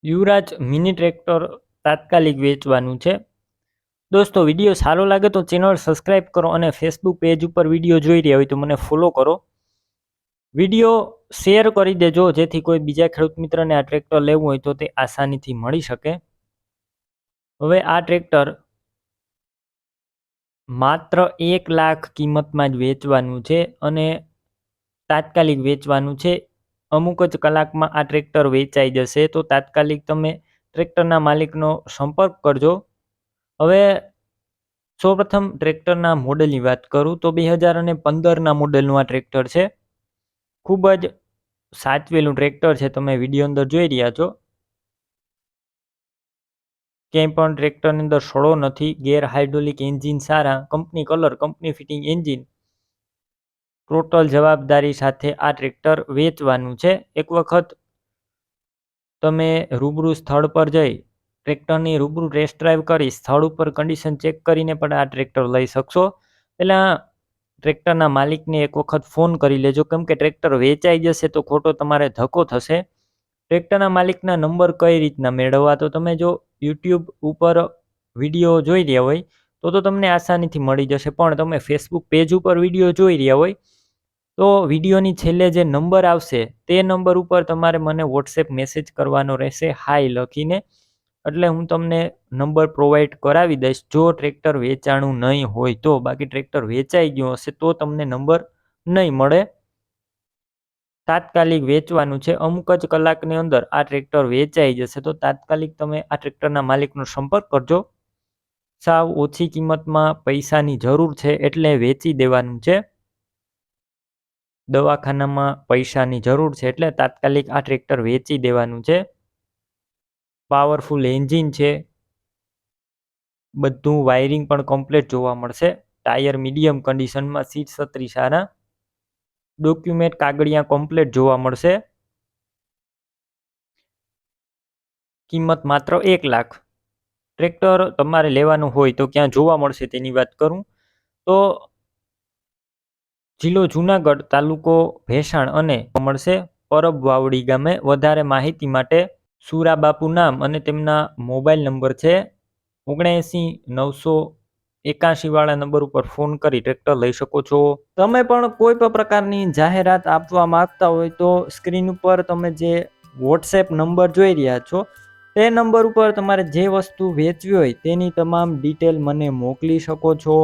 યુવરાજ mini tractor તાત્કાલિક વેચવાનું છે. દોસ્તો, વિડીયો સારો લાગે તો ચેનલ સબસ્ક્રાઈબ કરો અને ફેસબુક પેજ ઉપર વિડીયો જોઈ રહ્યા હોય તો મને ફોલો કરો. વિડીયો શેર કરી દેજો જેથી કોઈ બીજા ખેડૂત મિત્રને આ ટ્રેક્ટર લેવું હોય તો તે આસાનીથી મળી શકે. હવે આ ટ્રેક્ટર માત્ર 1 લાખ કિંમતમાં જ વેચવાનું છે અને તાત્કાલિક વેચવાનું છે. અમુક જ કલાકમાં આ ટ્રેક્ટર વેચાઈ જશે, તો તાત્કાલિક તમે ટ્રેક્ટરના માલિકનો સંપર્ક કરજો. હવે સૌપ્રથમ ટ્રેક્ટરના મોડલની વાત કરું તો 2015ના મોડલનું આ ટ્રેક્ટર છે. ખૂબ જ સાચવેલું ટ્રેક્ટર છે. તમે વિડીયો અંદર જોઈ રહ્યા છો. ક્યાંય પણ ટ્રેક્ટરની અંદર સડો નથી. ગેર હાઇડ્રોલિક એન્જિન સારા, company colour, company fitting engine, total જવાબદારી સાથે આ ટ્રેક્ટર વેચવાનું છે. એક વખત તમે રૂબરૂ સ્થળ પર જઈ ટ્રેક્ટરની રૂબરૂ ટેસ્ટ ડ્રાઈવ કરી સ્થળ ઉપર કન્ડિશન ચેક કરીને પણ આ ટ્રેક્ટર લઈ શકશો. પહેલાં ટ્રેક્ટરના માલિકને એક વખત ફોન કરી લેજો, કેમ કે ટ્રેક્ટર વેચાઈ જશે તો ખોટો તમારે ધક્કો થશે. ટ્રેક્ટરના માલિકના નંબર કઈ રીતના મેળવવા, તો તમે જો યુટ્યુબ ઉપર વિડીયો જોઈ રહ્યા હોય તો તમને આસાનીથી મળી જશે. પણ તમે ફેસબુક પેજ ઉપર વિડીયો જોઈ રહ્યા હોય તો વિડીયોની છેલ્લે જે નંબર આવશે તે નંબર ઉપર તમારે મને વોટ્સએપ મેસેજ કરવાનો રહેશે, હાય લખીને. એટલે હું તમને નંબર પ્રોવાઈડ કરાવી દઈશ જો ટ્રેક્ટર વેચાણું નહીં હોય તો. બાકી ટ્રેક્ટર વેચાઈ ગયું હશે તો તમને નંબર નહીં મળે. તાત્કાલિક વેચવાનું છે. અમુક જ કલાકની અંદર આ ટ્રેક્ટર વેચાઈ જશે, તો તાત્કાલિક તમે આ ટ્રેક્ટરના માલિકનો સંપર્ક કરજો. સાવ ઓછી કિંમતમાં પૈસાની જરૂર છે એટલે વેચી દેવાનું છે. દવાખાનામાં પૈસાની જરૂર છે એટલે તાત્કાલિક આ ટ્રેક્ટર વેચી દેવાનું છે. પાવરફુલ એન્જિન છે. બધું વાયરિંગ પણ કમ્પ્લીટ જોવા મળશે. ટાયર મીડિયમ કન્ડિશનમાં, સીટ છત્રી સારા, ડોક્યુમેન્ટ કાગળિયા કમ્પ્લીટ જોવા મળશે. કિંમત માત્ર 1 લાખ. ટ્રેક્ટર તમારે લેવાનું હોય તો ક્યાં જોવા મળશે તેની વાત કરું તો જિલ્લો જુનાગઢ, તાલુકો ભેસાણ અને મળશે પરબ વાવડી ગામે. વધારે માહિતી માટે સુરાબાપુ નામ અને તેમના મોબાઈલ નંબર છે 79 981 વાળા નંબર ઉપર ફોન કરી ટ્રેક્ટર લઈ શકો છો. તમે પણ કોઈ પણ પ્રકારની જાહેરાત આપવા માંગતા હોય તો સ્ક્રીન ઉપર તમે જે વોટ્સએપ નંબર જોઈ રહ્યા છો તે નંબર ઉપર તમારે જે વસ્તુ વેચવી હોય તેની તમામ ડિટેલ મને મોકલી શકો છો.